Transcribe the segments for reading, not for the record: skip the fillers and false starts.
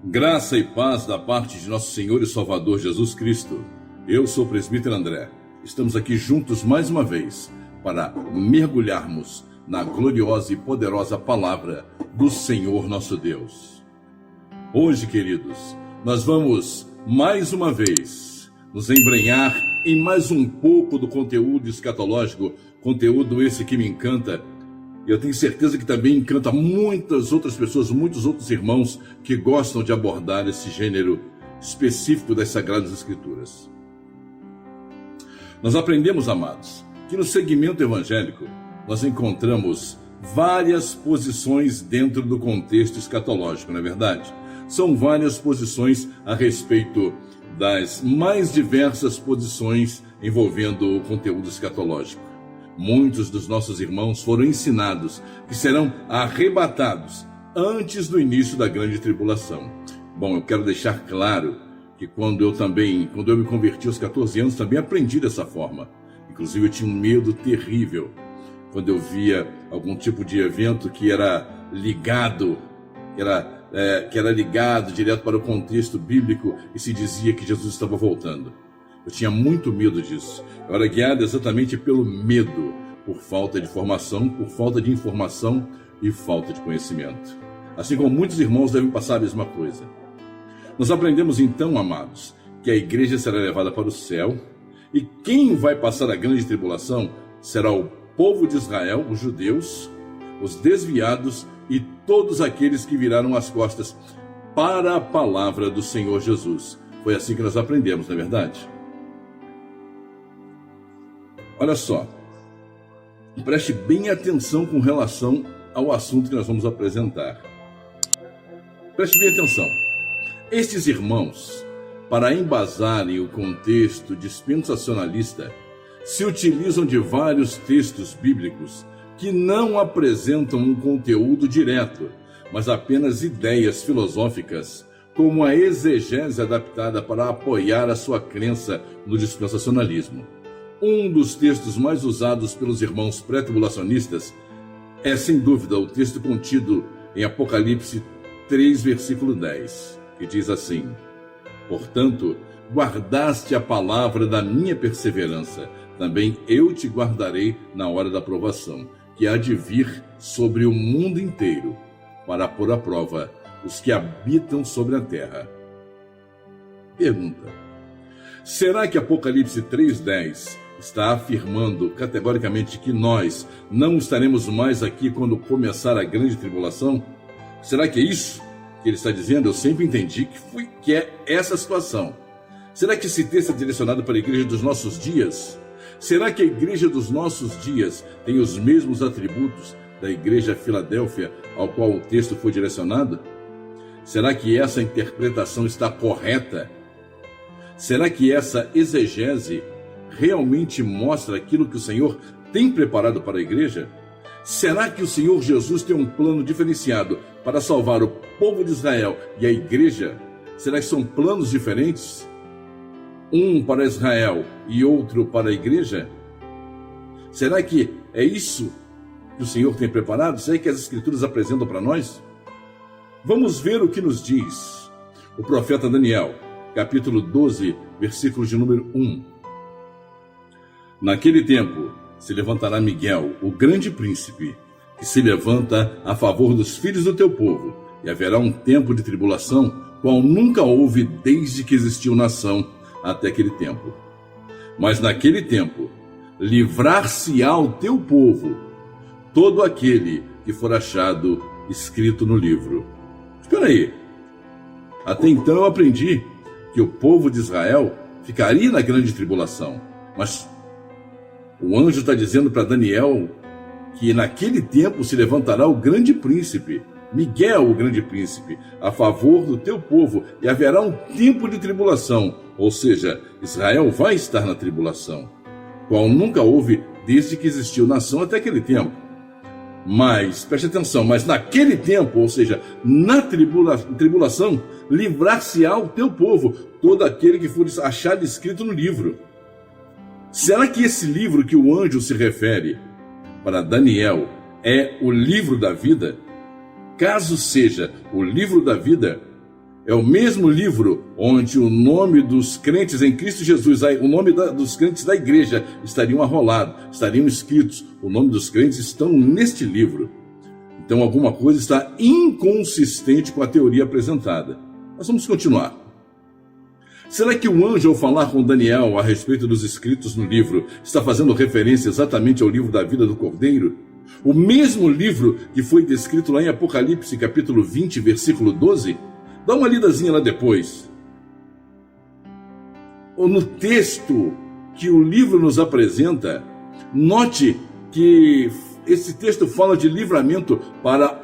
Graça e paz da parte de nosso Senhor e Salvador Jesus Cristo. Eu sou o presbítero André. Estamos aqui juntos mais uma vez para mergulharmos na gloriosa e poderosa palavra do Senhor nosso Deus. Hoje, queridos, nós vamos mais uma vez nos embrenhar em mais um pouco do conteúdo escatológico, conteúdo esse que me encanta. E eu tenho certeza que também encanta muitas outras pessoas, muitos outros irmãos que gostam de abordar esse gênero específico das Sagradas Escrituras. Nós aprendemos, amados, que no segmento evangélico nós encontramos várias posições dentro do contexto escatológico, não é verdade? São várias posições a respeito das mais diversas posições envolvendo o conteúdo escatológico. Muitos dos nossos irmãos foram ensinados que serão arrebatados antes do início da grande tribulação. Bom, eu quero deixar claro que quando eu me converti aos 14 anos, também aprendi dessa forma. Inclusive eu tinha um medo terrível quando eu via algum tipo de evento que era ligado direto para o contexto bíblico e se dizia que Jesus estava voltando. Eu tinha muito medo disso. Eu era guiado exatamente pelo medo, por falta de formação, por falta de informação e falta de conhecimento. Assim como muitos irmãos devem passar a mesma coisa. Nós aprendemos então, amados, que a igreja será levada para o céu e quem vai passar a grande tribulação será o povo de Israel, os judeus, os desviados e todos aqueles que viraram as costas para a palavra do Senhor Jesus. Foi assim que nós aprendemos, não é verdade? Olha só, preste bem atenção com relação ao assunto que nós vamos apresentar. Preste bem atenção. Estes irmãos, para embasarem o contexto dispensacionalista, se utilizam de vários textos bíblicos que não apresentam um conteúdo direto, mas apenas ideias filosóficas, como a exegese adaptada para apoiar a sua crença no dispensacionalismo. Um dos textos mais usados pelos irmãos pré-tribulacionistas é, sem dúvida, o texto contido em Apocalipse 3, versículo 10, que diz assim: Portanto, guardaste a palavra da minha perseverança, também eu te guardarei na hora da provação, que há de vir sobre o mundo inteiro, para pôr à prova os que habitam sobre a terra. Pergunta: será que Apocalipse 3:10 está afirmando categoricamente que nós não estaremos mais aqui quando começar a grande tribulação? Será que é isso que ele está dizendo? Eu sempre entendi que é essa situação. Será que esse texto é direcionado para a igreja dos nossos dias? Será que a igreja dos nossos dias tem os mesmos atributos da igreja Filadélfia ao qual o texto foi direcionado? Será que essa interpretação está correta? Será que essa exegese realmente mostra aquilo que o Senhor tem preparado para a igreja? Será que o Senhor Jesus tem um plano diferenciado para salvar o povo de Israel e a igreja? Será que são planos diferentes? Um para Israel e outro para a igreja? Será que é isso que o Senhor tem preparado? Será que as Escrituras apresentam para nós? Vamos ver o que nos diz o profeta Daniel, capítulo 12, versículos de número 1. Naquele tempo se levantará Miguel, o grande príncipe, que se levanta a favor dos filhos do teu povo, e haverá um tempo de tribulação, qual nunca houve desde que existiu nação até aquele tempo. Mas naquele tempo, livrar-se-á o teu povo, todo aquele que for achado escrito no livro. Espera aí. Até então eu aprendi que o povo de Israel ficaria na grande tribulação, mas o anjo está dizendo para Daniel que naquele tempo se levantará o grande príncipe, Miguel, o grande príncipe, a favor do teu povo, e haverá um tempo de tribulação, ou seja, Israel vai estar na tribulação, qual nunca houve desde que existiu nação até aquele tempo. Mas, preste atenção, mas naquele tempo, ou seja, na tribulação, livrar-se-á o teu povo, todo aquele que for achado escrito no livro. Será que esse livro que o anjo se refere para Daniel é o livro da vida? Caso seja o livro da vida, é o mesmo livro onde o nome dos crentes em Cristo Jesus, o nome dos crentes da igreja estariam arrolados, estariam escritos. O nome dos crentes estão neste livro. Então alguma coisa está inconsistente com a teoria apresentada. Mas vamos continuar. Será que o anjo, ao falar com Daniel a respeito dos escritos no livro, está fazendo referência exatamente ao livro da vida do Cordeiro? O mesmo livro que foi descrito lá em Apocalipse, capítulo 20, versículo 12? Dá uma lidazinha lá depois. Ou no texto que o livro nos apresenta, note que esse texto fala de livramento para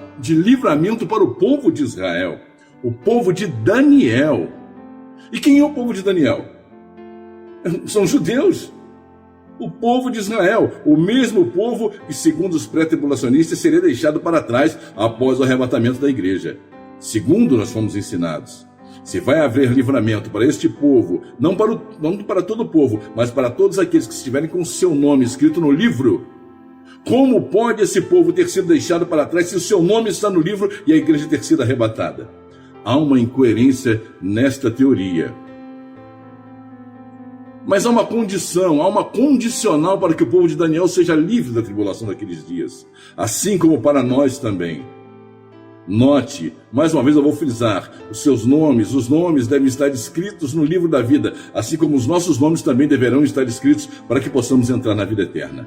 o povo de Israel, o povo de Daniel. E quem é o povo de Daniel? São judeus. O povo de Israel, o mesmo povo que, segundo os pré-tribulacionistas, seria deixado para trás após o arrebatamento da igreja. Segundo nós fomos ensinados, se vai haver livramento para este povo, não para todo o povo, mas para todos aqueles que estiverem com o seu nome escrito no livro, como pode esse povo ter sido deixado para trás se o seu nome está no livro e a igreja ter sido arrebatada? Há uma incoerência nesta teoria. Mas há uma condição, há uma condicional para que o povo de Daniel seja livre da tribulação daqueles dias, assim como para nós também. Note, mais uma vez eu vou frisar, os nomes devem estar escritos no livro da vida, assim como os nossos nomes também deverão estar escritos para que possamos entrar na vida eterna.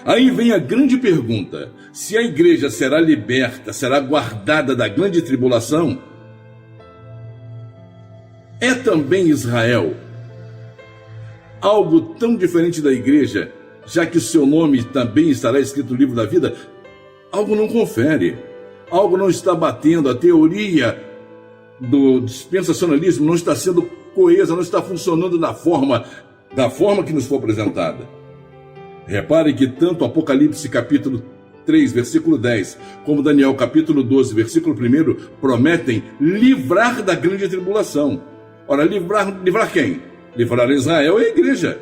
Aí vem a grande pergunta: se a igreja será liberta, será guardada da grande tribulação, é também Israel algo tão diferente da igreja, já que o seu nome também estará escrito no livro da vida? Algo não confere, algo não está batendo, a teoria do dispensacionalismo não está sendo coesa, não está funcionando da forma que nos foi apresentada. Repare que tanto Apocalipse capítulo 3, versículo 10, como Daniel capítulo 12, versículo 1, prometem livrar da grande tribulação. Ora, livrar quem? Livrar Israel e a igreja.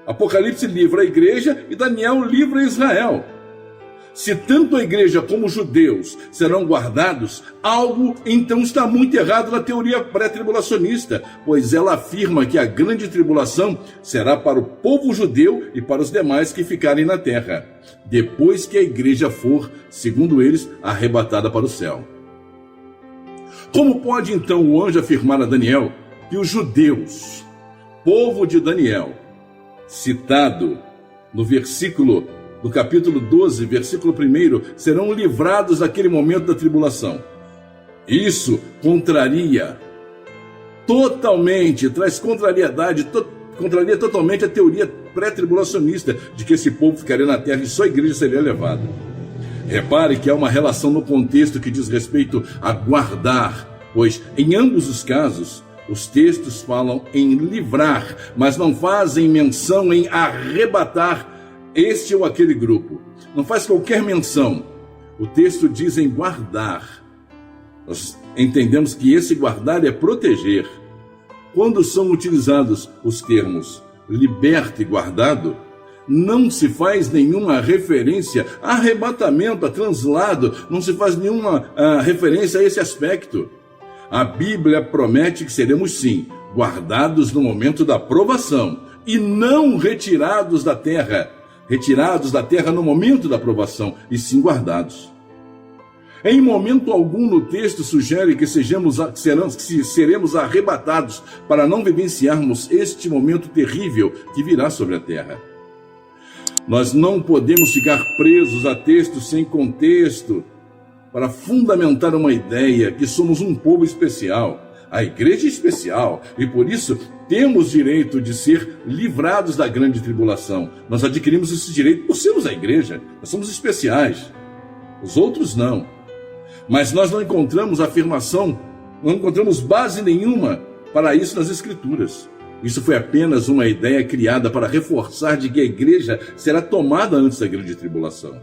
Apocalipse livra a igreja e Daniel livra Israel. Se tanto a igreja como os judeus serão guardados, algo então está muito errado na teoria pré-tribulacionista, pois ela afirma que a grande tribulação será para o povo judeu e para os demais que ficarem na terra, depois que a igreja for, segundo eles, arrebatada para o céu. Como pode então o anjo afirmar a Daniel que os judeus, povo de Daniel, citado no capítulo 12, versículo 1, serão livrados daquele momento da tribulação? Isso contraria totalmente a teoria pré-tribulacionista de que esse povo ficaria na terra e só a igreja seria levada. Repare que há uma relação no contexto que diz respeito a guardar, pois em ambos os casos os textos falam em livrar, mas não fazem menção em arrebatar este ou aquele grupo. Não faz qualquer menção. O texto diz em guardar. Nós entendemos que esse guardar é proteger. Quando são utilizados os termos liberto e guardado, não se faz nenhuma referência a arrebatamento, a translado, não se faz nenhuma referência a esse aspecto. A Bíblia promete que seremos sim guardados no momento da provação e não retirados da terra no momento da provação, e sim guardados. Em momento algum no texto sugere que seremos arrebatados para não vivenciarmos este momento terrível que virá sobre a terra. Nós não podemos ficar presos a textos sem contexto para fundamentar uma ideia que somos um povo especial, a igreja é especial, e por isso temos direito de ser livrados da grande tribulação. Nós adquirimos esse direito por sermos a igreja, nós somos especiais, os outros não. Mas nós não encontramos afirmação, não encontramos base nenhuma para isso nas Escrituras. Isso foi apenas uma ideia criada para reforçar de que a igreja será tomada antes da grande tribulação.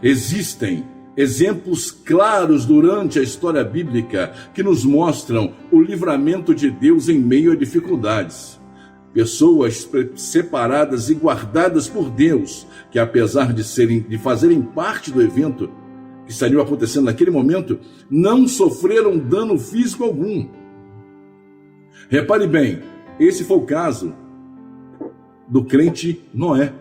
Existem exemplos claros durante a história bíblica que nos mostram o livramento de Deus em meio a dificuldades. Pessoas separadas e guardadas por Deus, que apesar de fazerem parte do evento que estaria acontecendo naquele momento, não sofreram dano físico algum. Repare bem, esse foi o caso do crente Noé,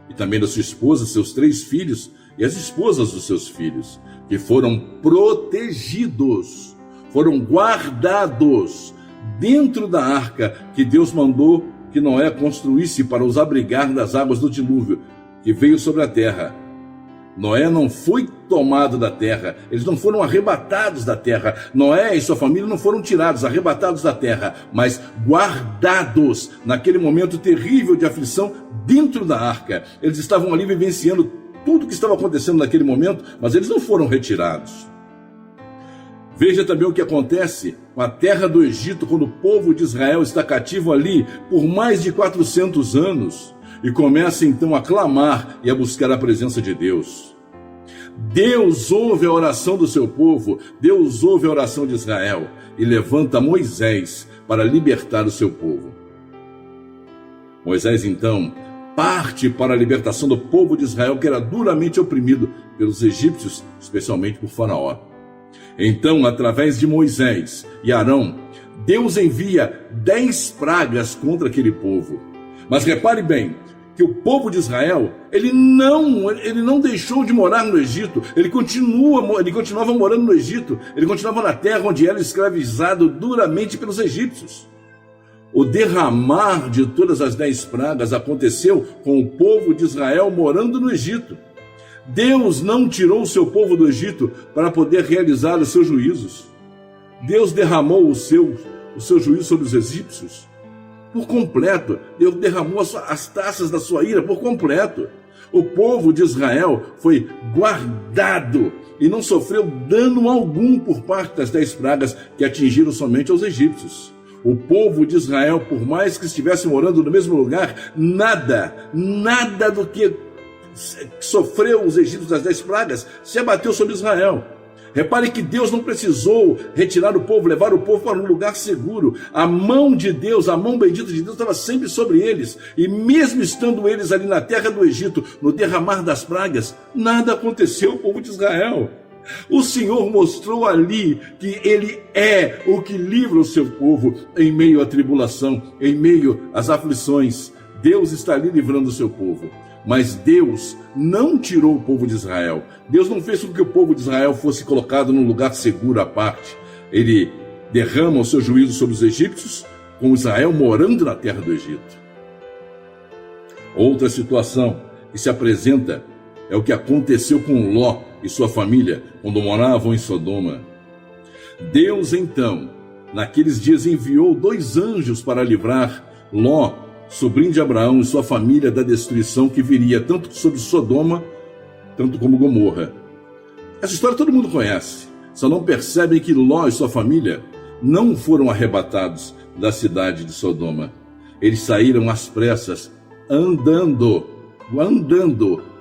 e também da sua esposa, seus 3 filhos e as esposas dos seus filhos, que foram protegidos, foram guardados dentro da arca que Deus mandou que Noé construísse para os abrigar das águas do dilúvio que veio sobre a terra. Noé não foi tomado da terra, eles não foram arrebatados da terra. Noé e sua família não foram tirados, arrebatados da terra, mas guardados naquele momento terrível de aflição dentro da arca. Eles estavam ali vivenciando tudo o que estava acontecendo naquele momento, mas eles não foram retirados. Veja também o que acontece com a terra do Egito, quando o povo de Israel está cativo ali por mais de 400 anos. E começa então a clamar e a buscar a presença de Deus. Deus ouve a oração do seu povo, Deus ouve a oração de Israel e levanta Moisés para libertar o seu povo. Moisés então parte para a libertação do povo de Israel, que era duramente oprimido pelos egípcios, especialmente por Faraó. Então, através de Moisés e Arão, Deus envia 10 pragas contra aquele povo. Mas repare bem, que o povo de Israel, ele não deixou de morar no Egito, ele continuava morando no Egito, ele continuava na terra onde era escravizado duramente pelos egípcios. O derramar de todas as 10 pragas aconteceu com o povo de Israel morando no Egito. Deus não tirou o seu povo do Egito para poder realizar os seus juízos. Deus derramou o seu juízo sobre os egípcios por completo. Deus derramou as taças da sua ira por completo. O povo de Israel foi guardado e não sofreu dano algum por parte das 10 pragas que atingiram somente aos egípcios. O povo de Israel, por mais que estivesse morando no mesmo lugar, nada do que sofreu os egípcios das 10 pragas se abateu sobre Israel. Repare que Deus não precisou retirar o povo, levar o povo para um lugar seguro. A mão de Deus, a mão bendita de Deus estava sempre sobre eles. E mesmo estando eles ali na terra do Egito, no derramar das pragas, nada aconteceu ao povo de Israel. O Senhor mostrou ali que Ele é o que livra o seu povo em meio à tribulação, em meio às aflições. Deus está ali livrando o seu povo. Mas Deus não tirou o povo de Israel. Deus não fez com que o povo de Israel fosse colocado num lugar seguro à parte. Ele derrama o seu juízo sobre os egípcios, com Israel morando na terra do Egito. Outra situação que se apresenta é o que aconteceu com Ló e sua família quando moravam em Sodoma. Deus, então, naqueles dias enviou 2 anjos para livrar Ló, sobrinho de Abraão, e sua família da destruição que viria tanto sobre Sodoma, tanto como Gomorra. Essa história todo mundo conhece, só não percebem que Ló e sua família não foram arrebatados da cidade de Sodoma. Eles saíram às pressas, andando,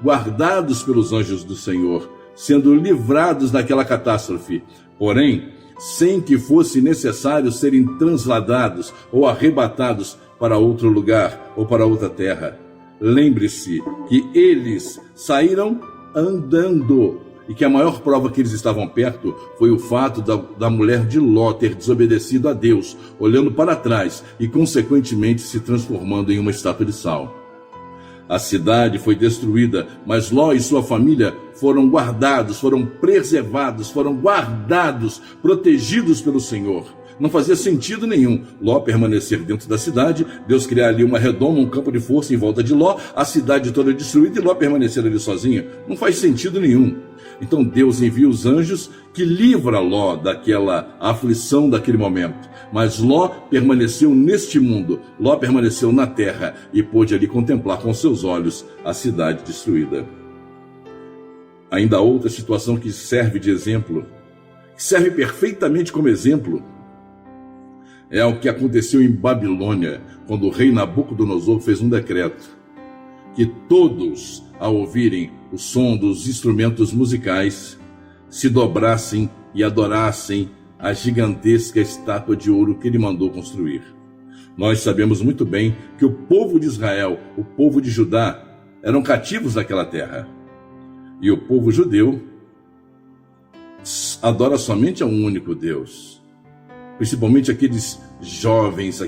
guardados pelos anjos do Senhor, sendo livrados daquela catástrofe, porém, sem que fosse necessário serem transladados ou arrebatados para outro lugar ou para outra terra. Lembre-se que eles saíram andando e que a maior prova que eles estavam perto foi o fato da mulher de Ló ter desobedecido a Deus, olhando para trás e consequentemente se transformando em uma estátua de sal. A cidade foi destruída, mas Ló e sua família foram guardados, foram preservados, foram guardados, protegidos pelo Senhor. Não fazia sentido nenhum Ló permanecer dentro da cidade, Deus criar ali uma redoma, um campo de força em volta de Ló, a cidade toda destruída e Ló permanecer ali sozinho. Não faz sentido nenhum. Então Deus envia os anjos que livra Ló daquela aflição daquele momento. Mas Ló permaneceu neste mundo, Ló permaneceu na terra e pôde ali contemplar com seus olhos a cidade destruída. Ainda há outra situação que serve de exemplo, que serve perfeitamente como exemplo, é o que aconteceu em Babilônia, quando o rei Nabucodonosor fez um decreto que todos, ao ouvirem o som dos instrumentos musicais, se dobrassem e adorassem a gigantesca estátua de ouro que ele mandou construir. Nós sabemos muito bem que o povo de Israel, o povo de Judá, eram cativos naquela terra. E o povo judeu adora somente a um único Deus. Principalmente aqueles jovens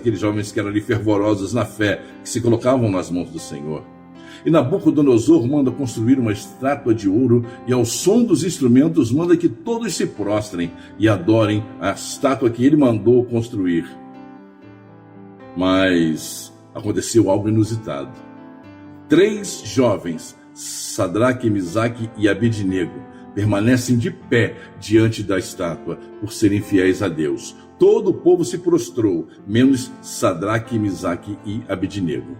que eram ali fervorosos na fé, que se colocavam nas mãos do Senhor. E Nabucodonosor manda construir uma estátua de ouro e ao som dos instrumentos manda que todos se prostrem e adorem a estátua que ele mandou construir. Mas aconteceu algo inusitado. 3 jovens, Sadraque, Misaque e Abednego, permanecem de pé diante da estátua por serem fiéis a Deus. Todo o povo se prostrou, menos Sadraque, Misaque e Abednego.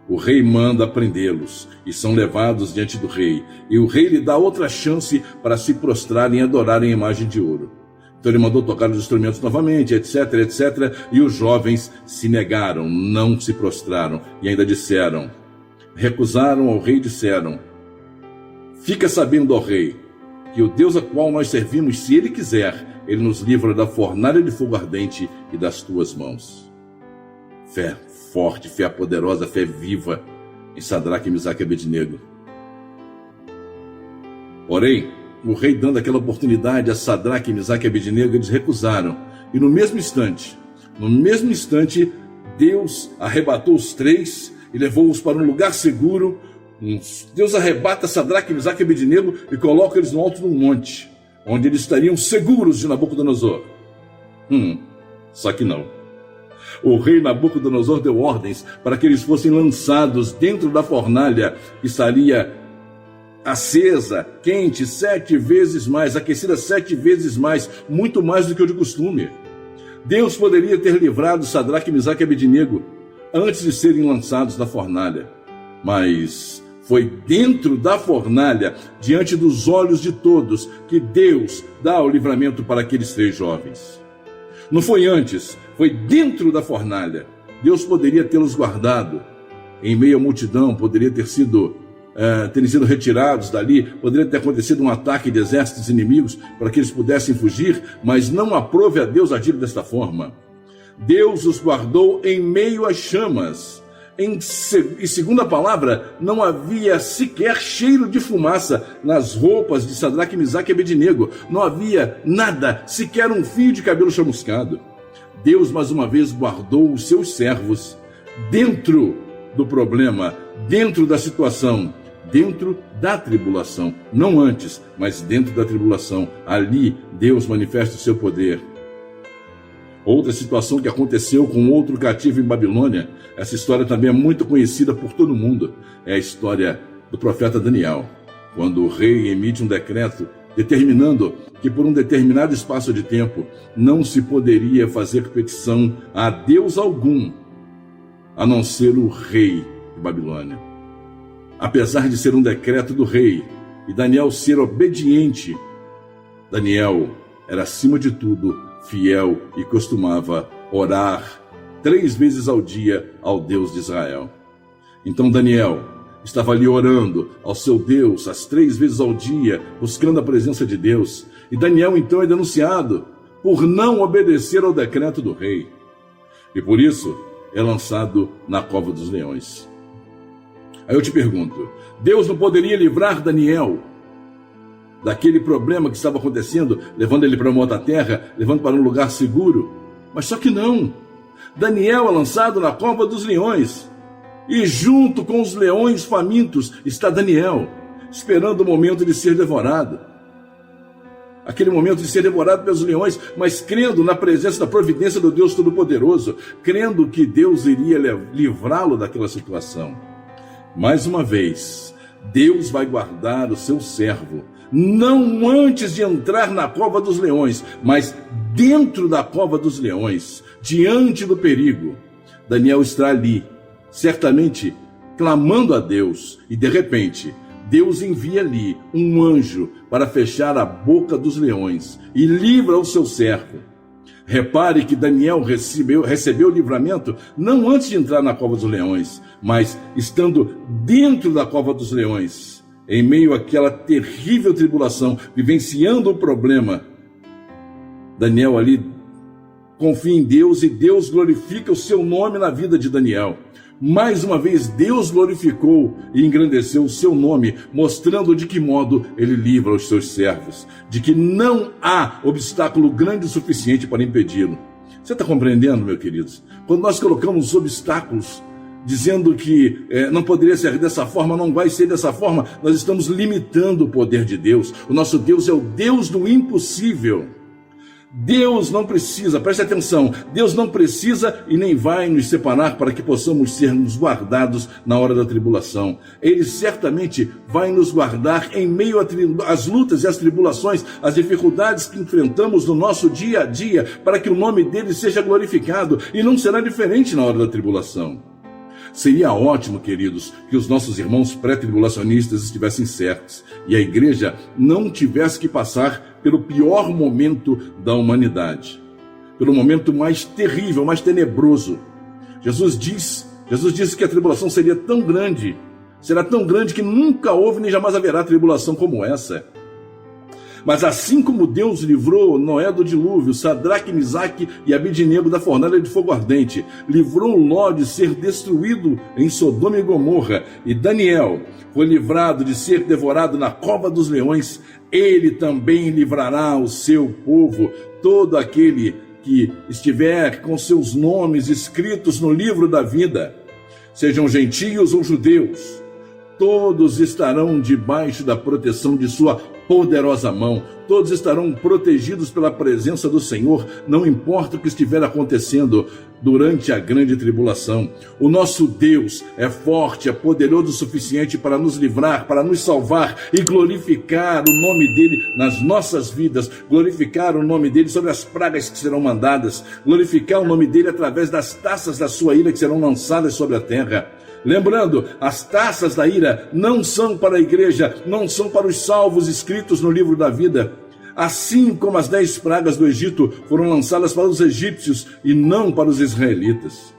O rei manda prendê-los e são levados diante do rei. E o rei lhe dá outra chance para se prostrarem e adorarem a imagem de ouro. Então ele mandou tocar os instrumentos novamente, etc, etc. E os jovens se negaram, não se prostraram e ainda disseram, recusaram ao rei e disseram, fica sabendo, ó rei, que o Deus a qual nós servimos, se ele quiser, ele nos livra da fornalha de fogo ardente e das tuas mãos. Fé forte, fé poderosa, fé viva em Sadraque, Misaque e Abednego. Porém, o rei dando aquela oportunidade a Sadraque, Misaque e Abednego, eles recusaram. E no mesmo instante, Deus arrebatou os 3 e levou-os para um lugar seguro. Deus arrebata Sadraque, Misaque e Abednego e coloca eles no alto de um monte, onde eles estariam seguros de Nabucodonosor. Só que não. O rei Nabucodonosor deu ordens para que eles fossem lançados dentro da fornalha, que estaria acesa, quente 7 vezes mais, aquecida 7 vezes mais, muito mais do que o de costume. Deus poderia ter livrado Sadraque, Misaque e Abednego antes de serem lançados na fornalha, mas foi dentro da fornalha, diante dos olhos de todos, que Deus dá o livramento para aqueles 3 jovens. Não foi antes, foi dentro da fornalha. Deus poderia tê-los guardado em meio à multidão, poderia terem sido retirados dali, poderia ter acontecido um ataque de exércitos inimigos para que eles pudessem fugir, mas não aprove a Deus agir desta forma. Deus os guardou em meio às chamas. Em segunda palavra, não havia sequer cheiro de fumaça nas roupas de Sadraque, Misaque e Abednego. Não havia nada, sequer um fio de cabelo chamuscado. Deus, mais uma vez, guardou os seus servos dentro do problema, dentro da situação, dentro da tribulação. Não antes, mas dentro da tribulação. Ali, Deus manifesta o seu poder. Outra situação que aconteceu com outro cativo em Babilônia, essa história também é muito conhecida por todo mundo, é a história do profeta Daniel, quando o rei emite um decreto determinando que por um determinado espaço de tempo não se poderia fazer petição a Deus algum, a não ser o rei de Babilônia. Apesar de ser um decreto do rei e Daniel ser obediente, Daniel era, acima de tudo, fiel e costumava orar 3 vezes ao dia ao Deus de Israel. Então Daniel estava ali orando ao seu Deus as 3 vezes ao dia, buscando a presença de Deus. E Daniel então é denunciado por não obedecer ao decreto do rei. E por isso é lançado na cova dos leões. Aí eu te pergunto, Deus não poderia livrar Daniel daquele problema que estava acontecendo, levando ele para uma outra terra, levando para um lugar seguro? Mas só que não. Daniel é lançado na cova dos leões. E junto com os leões famintos está Daniel, esperando o momento de ser devorado. Aquele momento de ser devorado pelos leões, mas crendo na presença da providência do Deus Todo-Poderoso, crendo que Deus iria livrá-lo daquela situação. Mais uma vez, Deus vai guardar o seu servo, não antes de entrar na cova dos leões, mas dentro da cova dos leões, diante do perigo. Daniel está ali, certamente clamando a Deus, e de repente, Deus envia ali um anjo para fechar a boca dos leões e livra o seu servo. Repare que Daniel recebeu o livramento não antes de entrar na cova dos leões, mas estando dentro da cova dos leões, em meio àquela terrível tribulação, vivenciando o problema. Daniel ali confia em Deus e Deus glorifica o seu nome na vida de Daniel. Mais uma vez, Deus glorificou e engrandeceu o seu nome, mostrando de que modo ele livra os seus servos, de que não há obstáculo grande o suficiente para impedi-lo. Você está compreendendo, meus queridos? Quando nós colocamos obstáculos, dizendo que não poderia ser dessa forma, não vai ser dessa forma, nós estamos limitando o poder de Deus. O nosso Deus é o Deus do impossível. Deus não precisa, preste atenção, Deus não precisa e nem vai nos separar para que possamos sermos guardados na hora da tribulação. Ele certamente vai nos guardar em meio às lutas e às tribulações, às dificuldades que enfrentamos no nosso dia a dia, para que o nome dele seja glorificado, e não será diferente na hora da tribulação. Seria ótimo, queridos, que os nossos irmãos pré-tribulacionistas estivessem certos e a igreja não tivesse que passar pelo pior momento da humanidade, pelo momento mais terrível, mais tenebroso. Jesus disse que a tribulação seria tão grande, será tão grande que nunca houve nem jamais haverá tribulação como essa. Mas assim como Deus livrou Noé do dilúvio, Sadraque, Misaque e Abidnego da fornalha de fogo ardente, livrou Ló de ser destruído em Sodoma e Gomorra, e Daniel foi livrado de ser devorado na cova dos leões, ele também livrará o seu povo, todo aquele que estiver com seus nomes escritos no livro da vida, sejam gentios ou judeus, todos estarão debaixo da proteção de sua poderosa mão, todos estarão protegidos pela presença do Senhor, não importa o que estiver acontecendo durante a grande tribulação. O nosso Deus é forte, é poderoso o suficiente para nos livrar, para nos salvar e glorificar o nome dele nas nossas vidas, glorificar o nome dele sobre as pragas que serão mandadas, glorificar o nome dele através das taças da sua ira que serão lançadas sobre a terra. Lembrando, as taças da ira não são para a igreja, não são para os salvos escritos no livro da vida. Assim como as 10 pragas do Egito foram lançadas para os egípcios e não para os israelitas.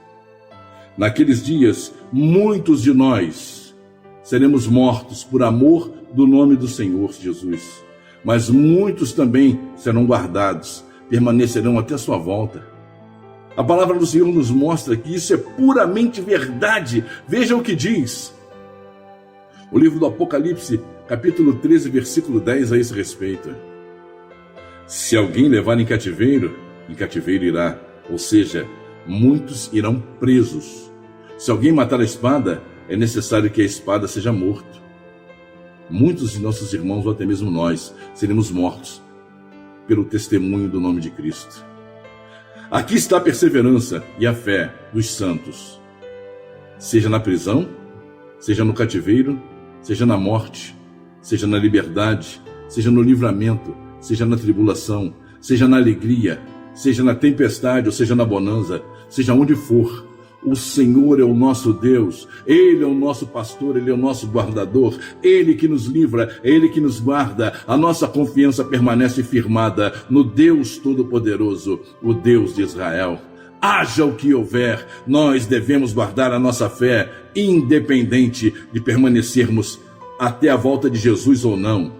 Naqueles dias, muitos de nós seremos mortos por amor do nome do Senhor Jesus. Mas muitos também serão guardados, permanecerão até a sua volta. A palavra do Senhor nos mostra que isso é puramente verdade. Veja o que diz o livro do Apocalipse, capítulo 13, versículo 10, a esse respeito. Se alguém levar em cativeiro irá. Ou seja, muitos irão presos. Se alguém matar a espada, é necessário que a espada seja morto. Muitos de nossos irmãos, ou até mesmo nós, seremos mortos pelo testemunho do nome de Cristo. Aqui está a perseverança e a fé dos santos, seja na prisão, seja no cativeiro, seja na morte, seja na liberdade, seja no livramento, seja na tribulação, seja na alegria, seja na tempestade ou seja na bonança, seja onde for. O Senhor é o nosso Deus, Ele é o nosso pastor, Ele é o nosso guardador, Ele que nos livra, Ele que nos guarda. A nossa confiança permanece firmada no Deus Todo-Poderoso, o Deus de Israel. Haja o que houver, nós devemos guardar a nossa fé, independente de permanecermos até a volta de Jesus ou não.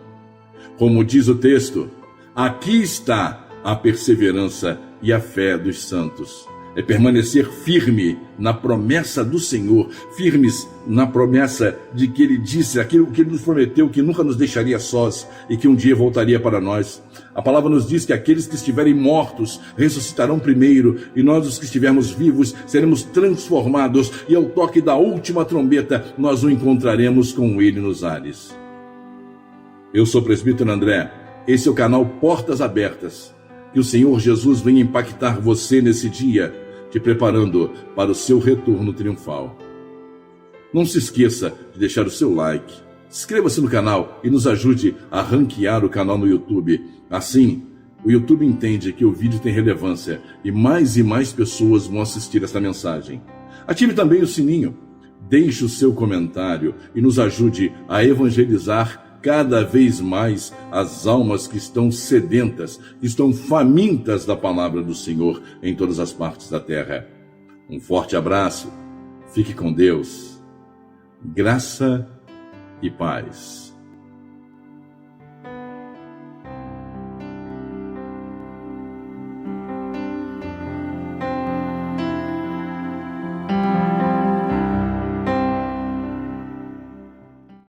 Como diz o texto, aqui está a perseverança e a fé dos santos. É permanecer firme na promessa do Senhor, firmes na promessa de que Ele disse, aquilo que Ele nos prometeu, que nunca nos deixaria sós e que um dia voltaria para nós. A palavra nos diz que aqueles que estiverem mortos ressuscitarão primeiro, e nós, os que estivermos vivos, seremos transformados, e ao toque da última trombeta, nós o encontraremos com Ele nos ares. Eu sou o presbítero André, esse é o canal Portas Abertas. Que o Senhor Jesus venha impactar você nesse dia, te preparando para o seu retorno triunfal. Não se esqueça de deixar o seu like, inscreva-se no canal e nos ajude a ranquear o canal no YouTube. Assim, o YouTube entende que o vídeo tem relevância e mais pessoas vão assistir esta mensagem. Ative também o sininho, deixe o seu comentário e nos ajude a evangelizar cada vez mais as almas que estão sedentas, que estão famintas da palavra do Senhor em todas as partes da terra. Um forte abraço, fique com Deus, graça e paz.